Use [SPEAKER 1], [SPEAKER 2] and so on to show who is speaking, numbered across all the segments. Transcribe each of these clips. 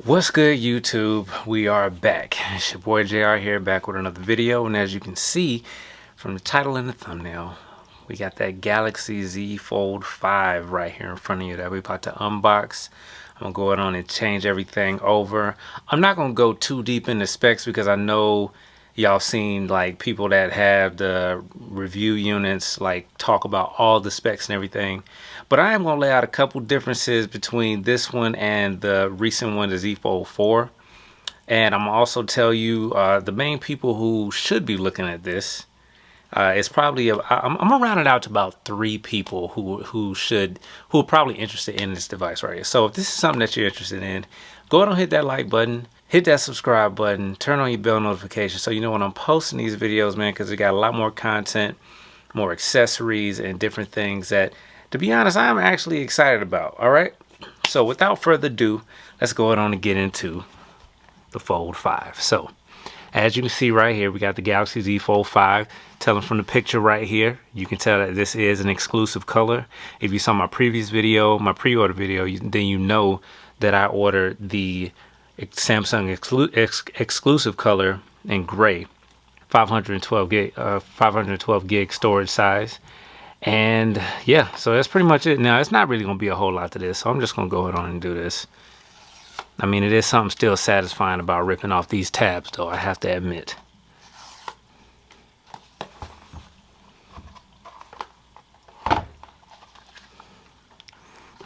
[SPEAKER 1] What's good, YouTube? We are back. It's your boy JR here, back with another video. And as you can see from the title and the thumbnail, we got that Galaxy Z Fold 5 right here in front of you that we're about to unbox. I'm gonna go on and change everything over. I'm not gonna go too deep into specs because I know y'all seen like people that have the review units like talk about all the specs and everything, but I am going to lay out a couple differences between this one and the recent one, the Z Fold 4. And I'm also tell you the main people who should be looking at this. It's probably I'm gonna round it out to about 3 people who are probably interested in this device right here. So if this is something that you're interested in, go ahead and hit that like button, hit that subscribe button, turn on your bell notification so you know when I'm posting these videos, man, because we got a lot more content, more accessories and different things that, to be honest, I'm actually excited about. All right, so without further ado, let's go ahead on and get into the Fold 5. So as you can see right here, we got the Galaxy Z Fold 5. Telling from the picture right here, you can tell that this is an exclusive color. If you saw my previous video, my pre-order video, then you know that I ordered the Samsung exclusive color in gray, 512 gig storage size. And yeah, so that's pretty much it. Now, it's not really going to be a whole lot to this, so I'm just going to go ahead on and do this. I mean, it is something still satisfying about ripping off these tabs, though, I have to admit.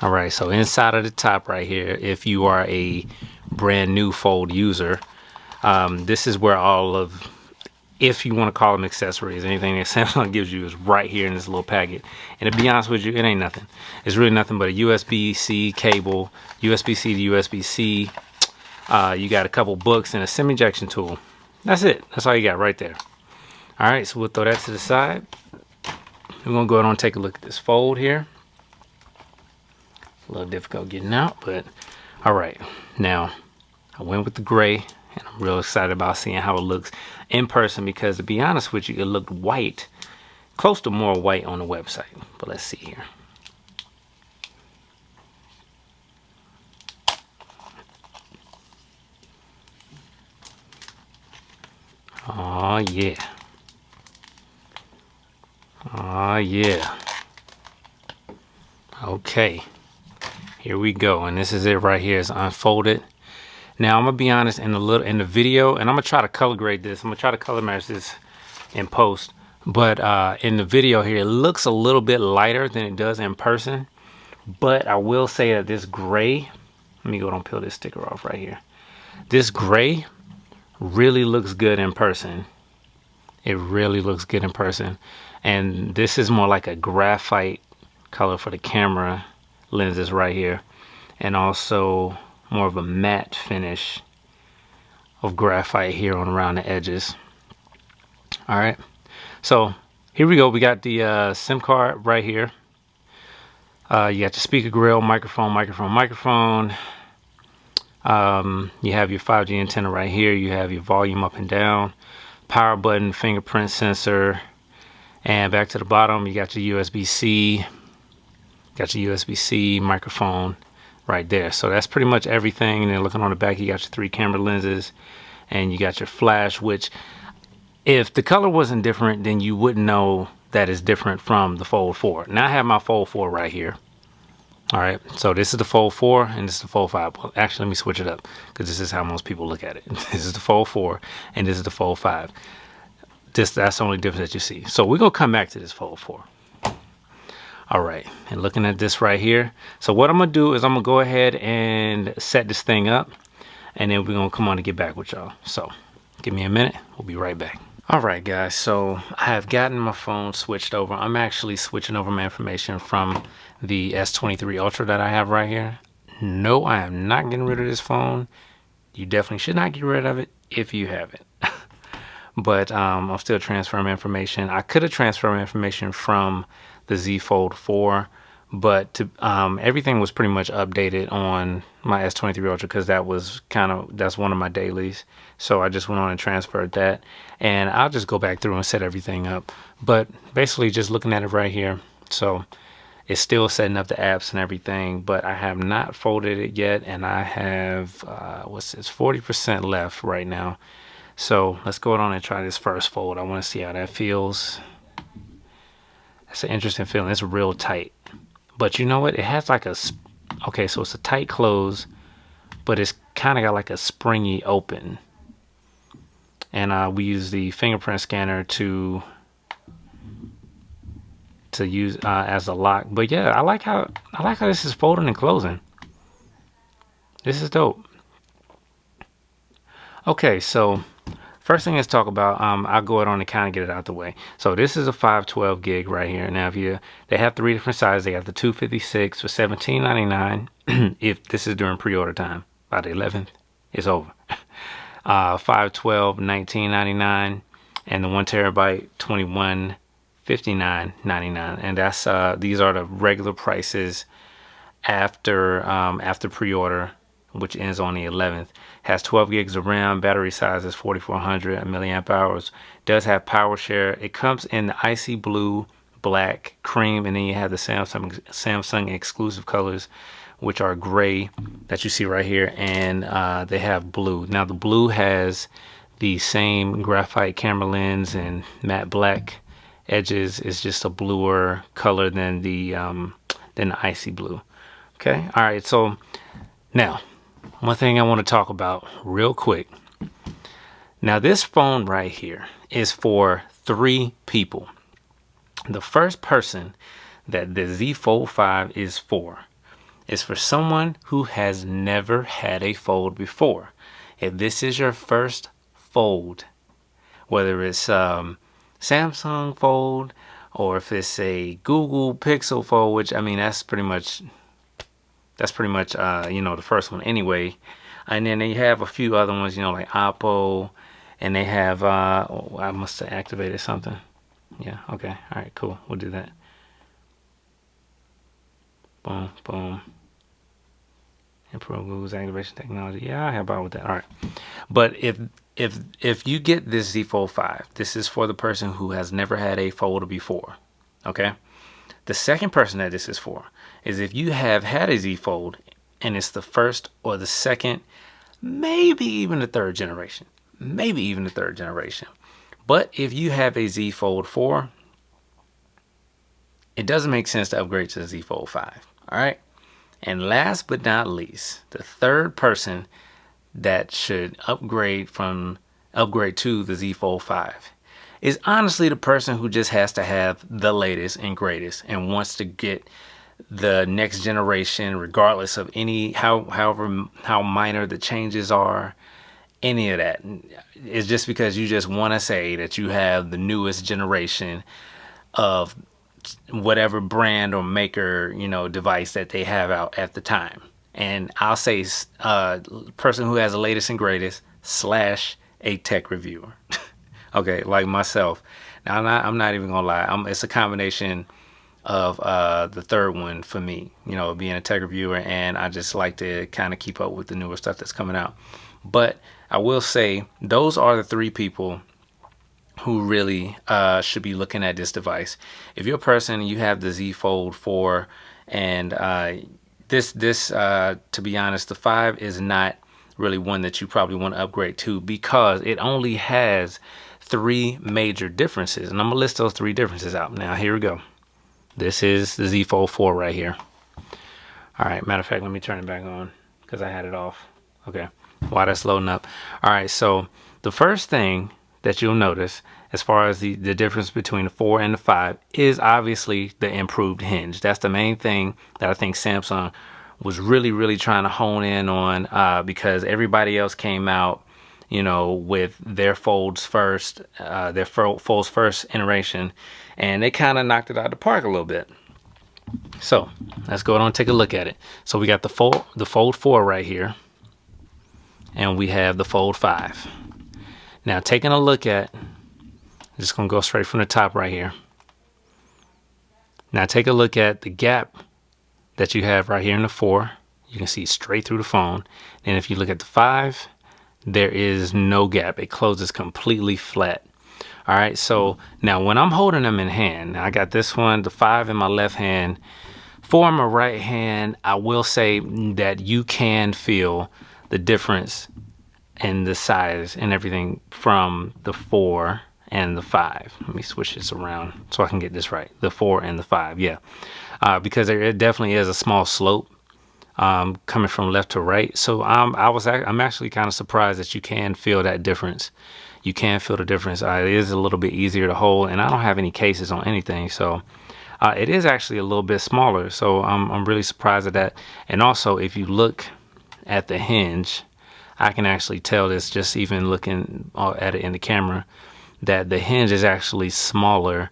[SPEAKER 1] All right, so inside of the top right here, if you are a brand new Fold user, this is where all of, if you want to call them accessories, anything that Samsung gives you is right here in this little packet. And to be honest with you, it ain't nothing. It's really nothing but a USB-C cable, USB-C to USB-C. You got a couple books and a SIM injection tool. That's it. That's all you got right there. All right, so we'll throw that to the side. We're going to go ahead and take a look at this Fold here. A little difficult getting out, but all right. Now, I went with the gray, and I'm real excited about seeing how it looks in person because, to be honest with you, it looked white, close to more white on the website. But let's see here. Oh yeah. Oh yeah. Okay. Here we go, and this is it right here. It's unfolded. Now I'm gonna be honest, in the video, and I'm gonna try to color grade this. I'm gonna try to color match this in post. But in the video here, it looks a little bit lighter than it does in person. But I will say that this gray, let me go and peel this sticker off right here. This gray really looks good in person. It really looks good in person. And this is more like a graphite color for the camera lenses right here, and also more of a matte finish of graphite here on around the edges. All right, so here we go. We got the SIM card right here. You got your speaker grill, microphone. You have your 5G antenna right here. You have your volume up and down, power button, fingerprint sensor, and back to the bottom you got your USB-C. Got your USB-C microphone right there. So that's pretty much everything. And then looking on the back, you got your 3 camera lenses, and you got your flash, which if the color wasn't different, then you wouldn't know that it's different from the Fold 4. Now I have my Fold 4 right here. All right, so this is the Fold 4 and this is the Fold 5. Well, actually, let me switch it up because this is how most people look at it. This is the Fold 4 and this is the Fold 5. That's the only difference that you see. So we're gonna come back to this Fold 4. All right, and looking at this right here. So what I'm gonna do is I'm gonna go ahead and set this thing up, and then we're gonna come on and get back with y'all. So give me a minute, we'll be right back. All right, guys, so I have gotten my phone switched over. I'm actually switching over my information from the S23 Ultra that I have right here. No, I am not getting rid of this phone. You definitely should not get rid of it if you have it. But I'm still transferring information. I could have transferred my information from the Z Fold 4, but everything was pretty much updated on my S23 Ultra because that's one of my dailies. So I just went on and transferred that, and I'll just go back through and set everything up. But basically just looking at it right here. So It's still setting up the apps and everything, but I have not folded it yet, and I have what's this, 40% left right now. So let's go on and try this first fold. I want to see how that feels. It's an interesting feeling. It's real tight, but you know what? It has like a, okay, so it's a tight close, but it's kind of got like a springy open. And we use the fingerprint scanner to use as a lock. But yeah, I like how this is folding and closing. This is dope. Okay, so first thing let's talk about, I'll go ahead on and kind of get it out the way. So this is a 512 gig right here. Now, they have 3 different sizes. They got the 256 for $17.99. If this is during pre-order time, by the 11th, it's over. 512, $19.99, and the 1 terabyte, $21.59.99. And that's these are the regular prices after pre-order, which ends on the 11th. Has 12 gigs of RAM, battery size is 4400 milliamp hours, does have power share. It comes in the icy blue, black, cream, and then you have the Samsung exclusive colors, which are gray that you see right here, and they have blue. Now the blue has the same graphite camera lens and matte black edges. It's just a bluer color than the icy blue. Okay, all right, so now one thing I want to talk about real quick. Now this phone right here is for 3 people. The first person that the Z Fold 5 is for someone who has never had a fold before. If this is your first fold, whether it's Samsung Fold or if it's a Google Pixel Fold, which I mean that's pretty much you know, the first one anyway. And then they have a few other ones, you know, like Oppo, and they have oh, I must have activated something. Yeah, okay, all right, cool, we'll do that. Boom, boom. Improve Google's activation technology. Yeah, I help out with that. All right, but if you get this Z Fold 5, this is for the person who has never had a folder before. Okay. The second person that this is for is if you have had a Z Fold and it's the first or the second, maybe even the third generation. But if you have a Z Fold 4, it doesn't make sense to upgrade to the Z Fold 5. All right. And last but not least, the third person that should upgrade to the Z Fold 5 is honestly the person who just has to have the latest and greatest and wants to get the next generation, regardless of how minor the changes are, any of that. It's just because you just want to say that you have the newest generation of whatever brand or maker, you know, device that they have out at the time. And I'll say person who has the latest and greatest / a tech reviewer. Okay, like myself. Now I'm not even gonna lie. It's a combination of the third one for me, you know, being a tech reviewer, and I just like to kind of keep up with the newer stuff that's coming out. But I will say those are the 3 people who really should be looking at this device. If you're a person, you have the Z Fold 4, and this to be honest, the 5 is not really one that you probably want to upgrade to, because it only has 3 major differences, and I'm gonna list those 3 differences out. Now here we go. This is the Z Fold 4 right here. All right, matter of fact, let me turn it back on because I had it off. Okay, while that's loading up. All right, so the first thing that you'll notice as far as the difference between the 4 and the 5 is obviously the improved hinge. That's the main thing that I think Samsung was really trying to hone in on, because everybody else came out, you know, with their folds first iteration, and they kind of knocked it out of the park a little bit. So let's go on and take a look at it. So we got the Fold 4 right here, and we have the Fold 5. Now taking a look at, I'm just gonna go straight from the top right here. Now take a look at the gap that you have right here in the 4. You can see straight through the phone. And if you look at the 5, there is no gap. It closes completely flat. All right, so now when I'm holding them in hand, I got this one, the 5 in my left hand, For my right hand, I will say that you can feel the difference in the size and everything from the 4 and the 5. Let me switch this around so I can get this right. The 4 and the 5, yeah. Because it definitely is a small slope coming from left to right. So I'm actually kind of surprised that you can feel that difference. You can feel the difference. It is a little bit easier to hold, and I don't have any cases on anything, so it is actually a little bit smaller. So I'm really surprised at that. And also, if you look at the hinge, I can actually tell this just even looking at it in the camera, that the hinge is actually smaller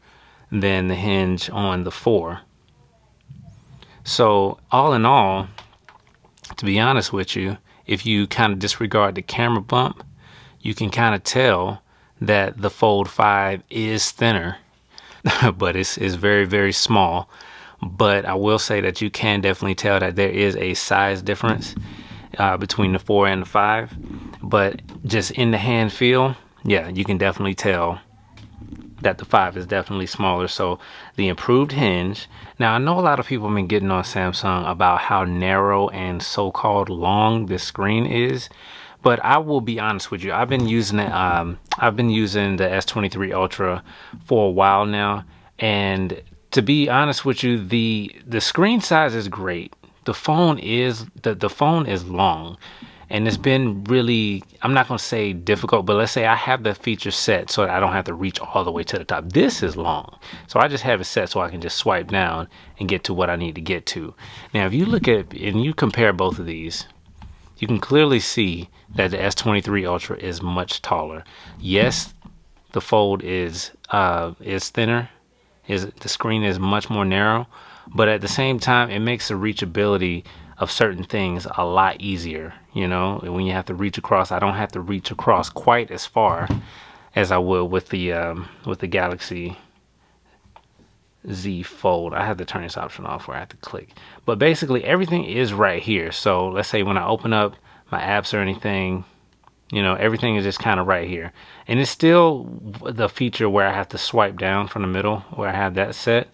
[SPEAKER 1] than the hinge on the 4. So all in all, to be honest with you, if you kind of disregard the camera bump, you can kind of tell that the Fold 5 is thinner, but it's very, very small. But I will say that you can definitely tell that there is a size difference between the 4 and the 5. But just in the hand feel, yeah, you can definitely tell that the 5 is definitely smaller. So the improved hinge. Now, I know a lot of people have been getting on Samsung about how narrow and so-called long this screen is, but I will be honest with you. I've been using it. I've been using the S23 Ultra for a while now, and to be honest with you, the screen size is great. The phone is the phone is long, and it's been really, I'm not going to say difficult, but let's say I have the feature set so that I don't have to reach all the way to the top. This is long, so I just have it set so I can just swipe down and get to what I need to get to. Now, if you look at and you compare both of these, you can clearly see that the S23 Ultra is much taller. Yes, the Fold is thinner. The screen is much more narrow, but at the same time, it makes the reachability of certain things a lot easier. You know, when you have to reach across, I don't have to reach across quite as far as I would with the Galaxy Z Fold. I have to turn this option off where I have to click, but basically everything is right here. So let's say when I open up my apps or anything, you know, everything is just kind of right here, and it's still the feature where I have to swipe down from the middle where I have that set.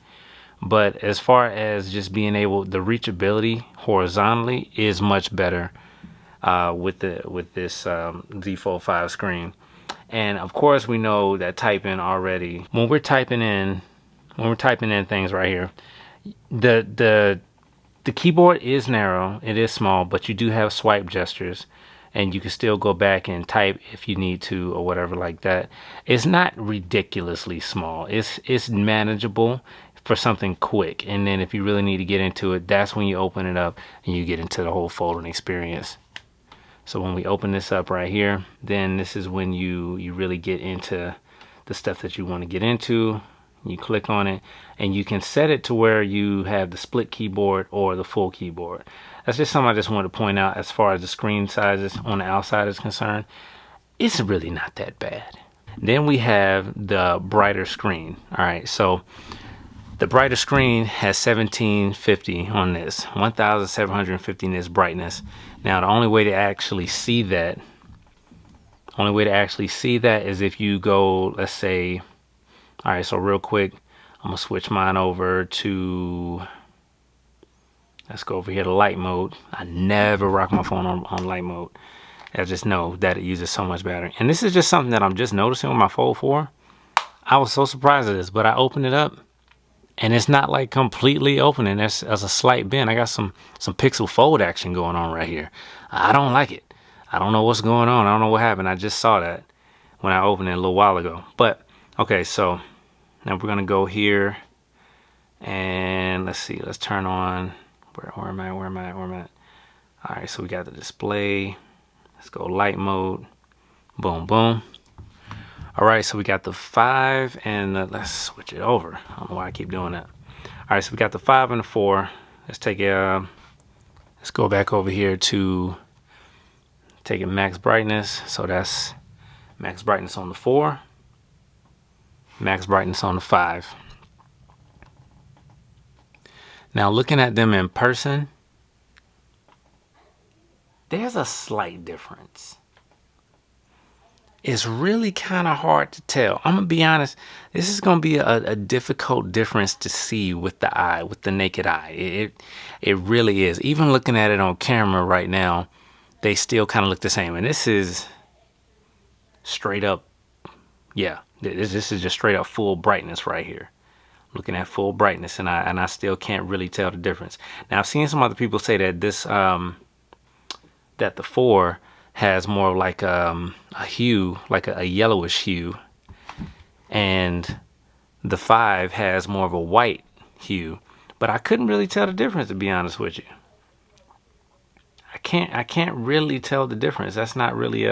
[SPEAKER 1] But as far as just being able, the reachability horizontally is much better with this Z Fold 5 screen. And of course, we know that typing already, when we're typing in things right here, the keyboard is narrow, it is small, but you do have swipe gestures, and you can still go back and type if you need to or whatever like that. It's not ridiculously small. It's manageable for something quick. And then if you really need to get into it, that's when you open it up and you get into the whole folding experience. So when we open this up right here, then this is when you really get into the stuff that you want to get into. You click on it and you can set it to where you have the split keyboard or the full keyboard. That's just something I just wanted to point out. As far as the screen sizes on the outside is concerned, it's really not that bad. Then we have the brighter screen. All right, so the brighter screen has 1750 on this, 1750 nits brightness. Now the only way to actually see that is if you go, let's say, all right, so real quick, I'm gonna switch mine over to, let's go over here to light mode. I never rock my phone on light mode. I just know that it uses so much battery. And this is just something that I'm just noticing with my Fold 4. I was so surprised at this, but I opened it up and it's not like completely opening. There's a slight bend. I got some pixel fold action going on right here. I don't like it. I don't know what's going on. I don't know what happened. I just saw that when I opened it a little while ago. But okay, so now we're gonna go here and let's see, let's turn on, where am I? All right, so we got the display. Let's go light mode. Boom, boom. All right, so we got the 5 and let's switch it over. I don't know why I keep doing that. All right, so we got the 5 and the 4. Let's take let's go back over here to take it max brightness. So that's max brightness on the 4, max brightness on the 5. Now looking at them in person, there's a slight difference. it's really kind of hard to tell. I'm gonna be honest, this is gonna be a difficult difference to see with the eye, with the naked eye. It really is. Even looking at it on camera right now, they still kind of look the same. And this is straight up, yeah, this is just straight up full brightness right here. Looking at full brightness, and I still can't really tell the difference. Now I've seen some other people say that this that the 4 has more of like a hue, like a yellowish hue, and the 5 has more of a white hue. But I couldn't really tell the difference, to be honest with you. I can't really tell the difference. That's not really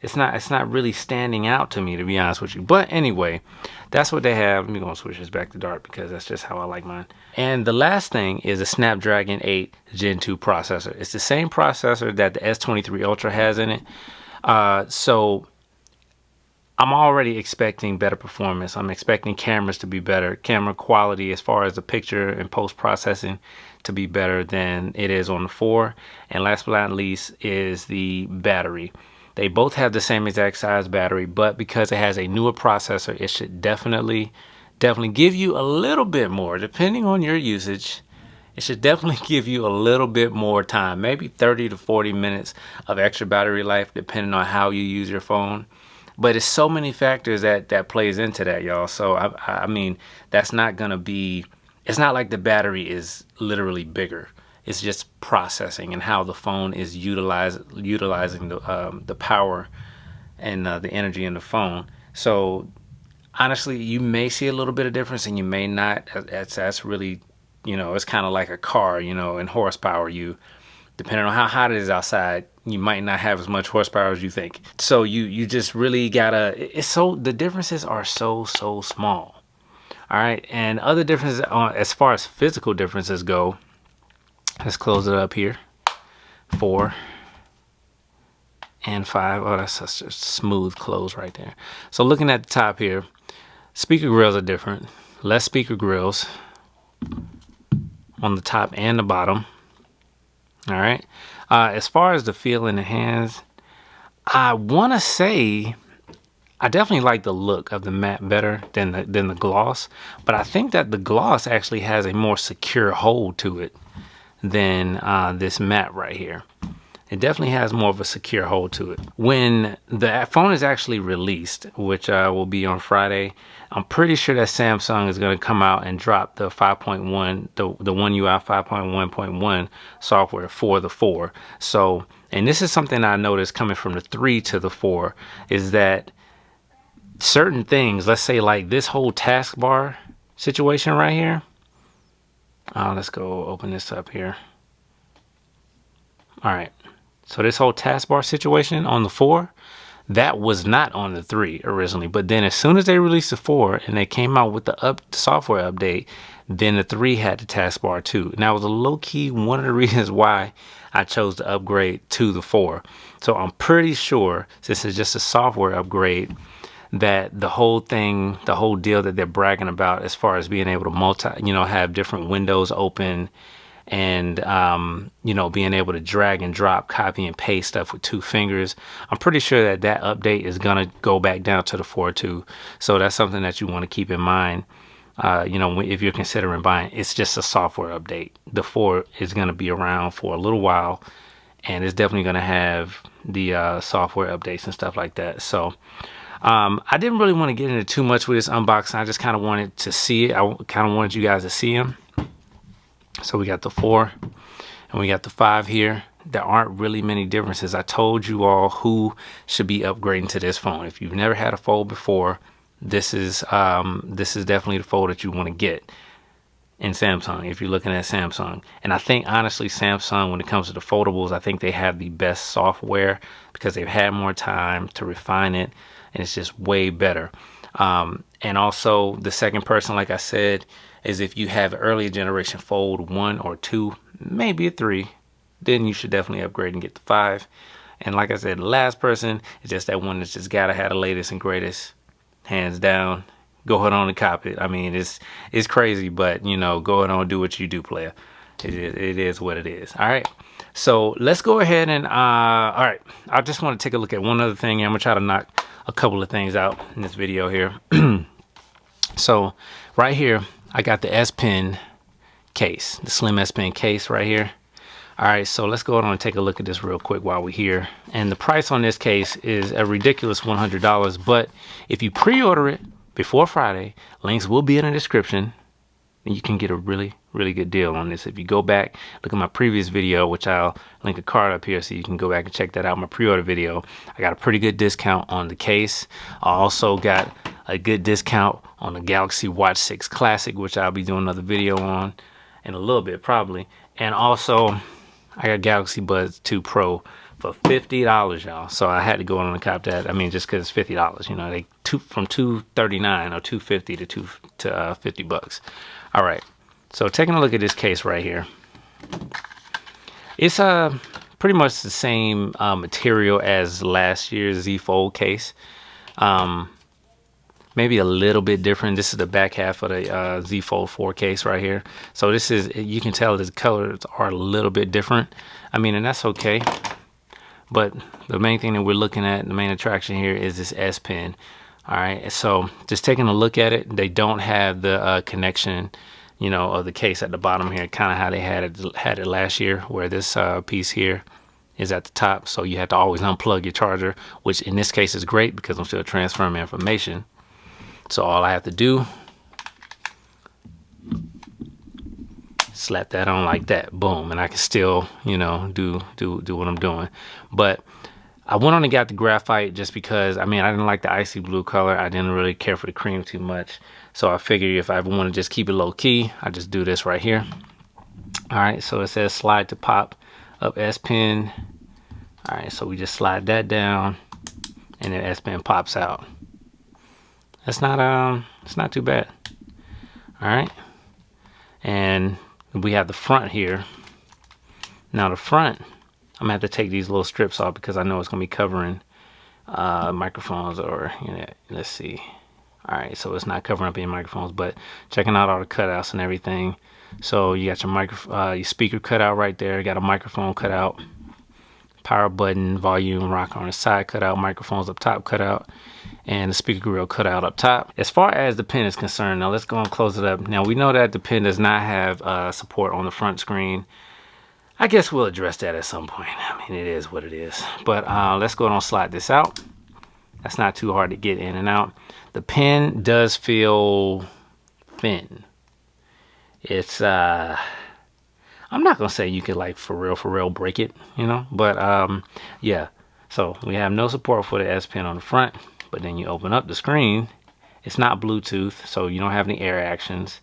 [SPEAKER 1] it's not really standing out to me, to be honest with you. But anyway, that's what they have. Let me go and switch this back to dark because that's just how I like mine. And the last thing is a Snapdragon 8 Gen 2 processor. It's the same processor that the S23 Ultra has in it. So I'm already expecting better performance. I'm expecting cameras to be better, camera quality as far as the picture and post processing to be better than it is on the 4. And last but not least is the battery. They both have the same exact size battery, but because it has a newer processor, it should definitely give you a little bit more, depending on your usage. It should definitely give you a little bit more time, maybe 30 to 40 minutes of extra battery life, depending on how you use your phone. But it's so many factors that plays into that, y'all. So I mean, that's not gonna be. It's not like the battery is literally bigger. It's just processing and how the phone is utilizing the power and the energy in the phone. So honestly, you may see a little bit of difference and you may not. That's really, you know, it's kind of like a car, you know, in horsepower. You, depending on how hot it is outside, you might not have as much horsepower as you think. So you just really gotta. The differences are so small. All right, and other differences as far as physical differences go. Let's close it up here. 4 and 5. Oh, that's such a smooth close right there. So looking at the top here, speaker grills are different. Less speaker grills on the top and the bottom. All right. As far as the feel in the hands, I want to say I definitely like the look of the matte better than the gloss, but I think that the gloss actually has a more secure hold to it than this matte right here. It definitely has more of a secure hold to it. When the phone is actually released, which will be on Friday, I'm pretty sure that Samsung is going to come out and drop the 5.1, the One UI 5.1.1 software for the 4. So, and this is something I noticed coming from the 3 to the 4, is that certain things, let's say like this whole taskbar situation right here. Let's go open this up here. All right. So this whole taskbar situation on the 4, that was not on the 3 originally. But then as soon as they released the 4 and they came out with the software update, then the 3 had the taskbar too. And that was a low key one of the reasons why I chose to upgrade to the 4. So I'm pretty sure, since it's just a software upgrade, that the whole thing, the whole deal that they're bragging about as far as being able to have different windows open and, being able to drag and drop, copy and paste stuff with 2 fingers. I'm pretty sure that update is going to go back down to the 4 too. So that's something that you want to keep in mind. If you're considering buying, it's just a software update. The 4 is going to be around for a little while, and it's definitely going to have the software updates and stuff like that. So, I didn't really want to get into too much with this unboxing. I just kind of wanted to see it. I kind of wanted you guys to see them. So we got the 4 and we got the 5 here. There aren't really many differences. I told you all who should be upgrading to this phone. If you've never had a Fold before, this is definitely the Fold that you want to get in Samsung if you're looking at Samsung. And I think honestly Samsung, when it comes to the foldables, I think they have the best software because they've had more time to refine it. And it's just way better. And also the second person, like I said, is if you have earlier generation Fold 1 or 2, maybe a 3, then you should definitely upgrade and get the 5. And like I said, the last person is just that one that's just gotta have the latest and greatest, hands down. Go ahead on and cop it. I mean, it's crazy, but go ahead on and do what you do, player. It is what it is. All right. So let's go ahead and all right, I just want to take a look at one other thing. I'm gonna try to knock a couple of things out in this video here. So right here I got the S Pen case, the slim S Pen case right here. All right, so let's go on and take a look at this real quick while we're here. And the price on this case is a ridiculous $100, but if you pre-order it before Friday, links will be in the description, and you can get a really good deal on this. If you go back, look at my previous video, which I'll link a card up here so you can go back and check that out, my pre-order video. I got a pretty good discount on the case. I also got a good discount on the Galaxy Watch 6 Classic, which I'll be doing another video on in a little bit probably. And also I got Galaxy Buds 2 Pro for $50, y'all. So I had to go on and cop that. I mean, just because it's $50, you know, they from $239 or $250 to $50. All right, so taking a look at this case right here, it's pretty much the same material as last year's Z Fold case. Maybe a little bit different. This is the back half of the Z Fold 4 case right here. So this is, you can tell the colors are a little bit different. I mean, and that's okay. But the main thing that we're looking at, the main attraction here is this S Pen. All right, so just taking a look at it, they don't have the connection, you know, of the case at the bottom here, kind of how they had it last year, where this piece here is at the top. So you have to always unplug your charger, which in this case is great because I'm still transferring information. So all I have to do, slap that on like that, boom, and I can still, you know, do what I'm doing. But I went on and got the graphite just because, I mean, I didn't like the icy blue color. I didn't really care for the cream too much. So I figured if I ever want to just keep it low key, I just do this right here. All right, so it says slide to pop up S Pen. All right, so we just slide that down and then S Pen pops out. That's not it's not too bad. All right, and we have the front here. Now the front, I'm gonna have to take these little strips off because I know it's gonna be covering microphones, or, you know, let's see. All right, so it's not covering up any microphones, but checking out all the cutouts and everything. So you got your your speaker cutout right there. You got a microphone cutout, power button, volume rocker on the side cutout, microphones up top cutout, and the speaker grill cutout up top. As far as the pen is concerned, now let's go and close it up. Now we know that the pen does not have support on the front screen. I guess we'll address that at some point. I mean, it is what it is. But let's go and slide this out. That's not too hard to get in and out. The pen does feel thin. It's I'm not gonna say you could like for real break it, you know, but yeah. So we have no support for the S Pen on the front, but then you open up the screen. It's not Bluetooth, so you don't have any air actions,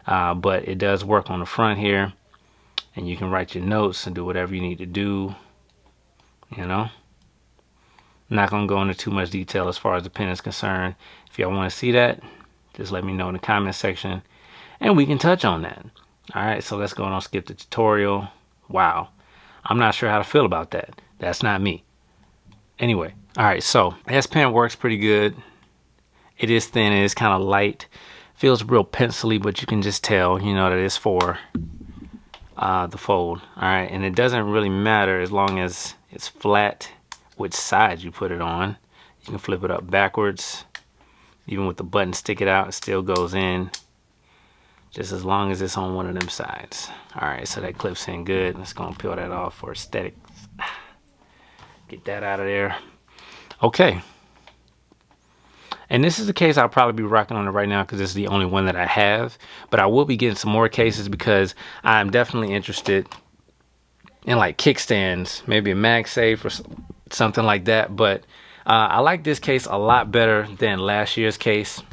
[SPEAKER 1] but it does work on the front here, and you can write your notes and do whatever you need to do, you know. I'm not gonna go into too much detail as far as the pen is concerned. If y'all want to see that, just let me know in the comment section and we can touch on that. All right, so let's go and skip the tutorial. Wow, I'm not sure how to feel about that. That's not me. Anyway, all right, so S Pen works pretty good. It is thin, it is kind of light, feels real pencily, but you can just tell, you know, that it's for the fold. All right, and it doesn't really matter as long as it's flat which side you put it on. You can flip it up backwards. Even with the button stick it out, it still goes in, just as long as it's on one of them sides. All right, so that clips in good. Let's go and peel that off for aesthetics. Get that out of there. Okay. And this is the case I'll probably be rocking on it right now because this is the only one that I have. But I will be getting some more cases because I'm definitely interested in like kickstands, maybe a MagSafe or something like that. But I like this case a lot better than last year's case.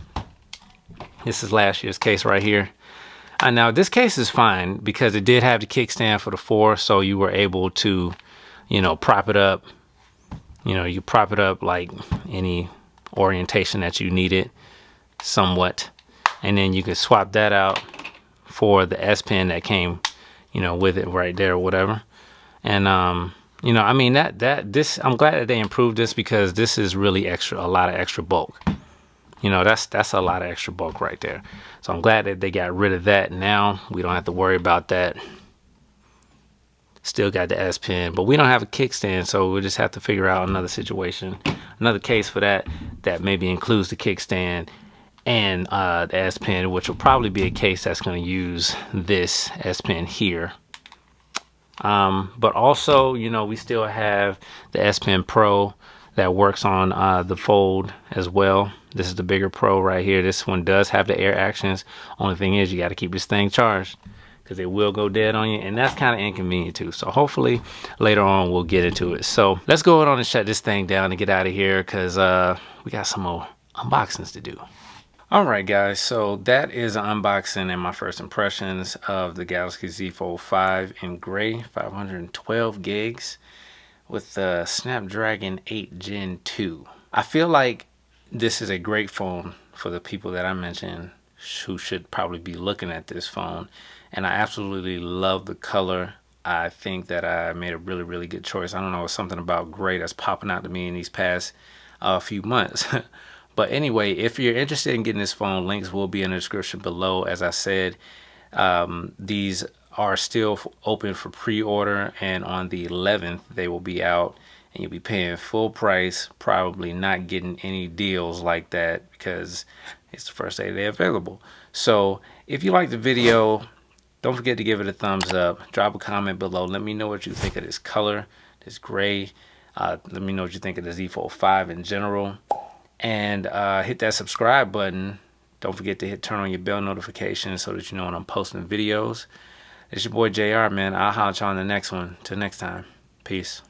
[SPEAKER 1] This is last year's case right here. Now this case is fine because it did have the kickstand for the 4, so you were able to, you know, prop it up. You know, you prop it up like any orientation that you needed somewhat, and then you could swap that out for the S Pen that came, you know, with it right there or whatever. And you know, I mean, this, I'm glad that they improved this because this is really a lot of extra bulk. You know, that's a lot of extra bulk right there. So I'm glad that they got rid of that. Now we don't have to worry about that. Still got the S Pen, but we don't have a kickstand, so we'll just have to figure out another situation, another case for that maybe includes the kickstand and the S Pen, which will probably be a case that's going to use this S Pen here. But also, you know, we still have the S Pen Pro that works on the Fold as well. This is the bigger Pro right here. This one does have the air actions. Only thing is, you got to keep this thing charged, because it will go dead on you, and that's kind of inconvenient too. So hopefully later on we'll get into it. So let's go on and shut this thing down and get out of here, because we got some more unboxings to do. All right, guys, so that is an unboxing and my first impressions of the Galaxy Z Fold 5 in gray, 512 gigs with the Snapdragon 8 Gen 2. I feel like this is a great phone for the people that I mentioned who should probably be looking at this phone. And I absolutely love the color. I think that I made a really, really good choice. I don't know, it's something about gray that's popping out to me in these past few months. But anyway, if you're interested in getting this phone, links will be in the description below. As I said, these are still open for pre-order, and on the 11th they will be out, and you'll be paying full price, probably not getting any deals like that because it's the first day they're available. So if you like the video, don't forget to give it a thumbs up. Drop a comment below. Let me know what you think of this color, this gray. Let me know what you think of the Z Fold 5 in general. And hit that subscribe button. Don't forget to turn on your bell notifications so that you know when I'm posting videos. It's your boy JR, man. I'll holler at y'all on the next one. Till next time. Peace.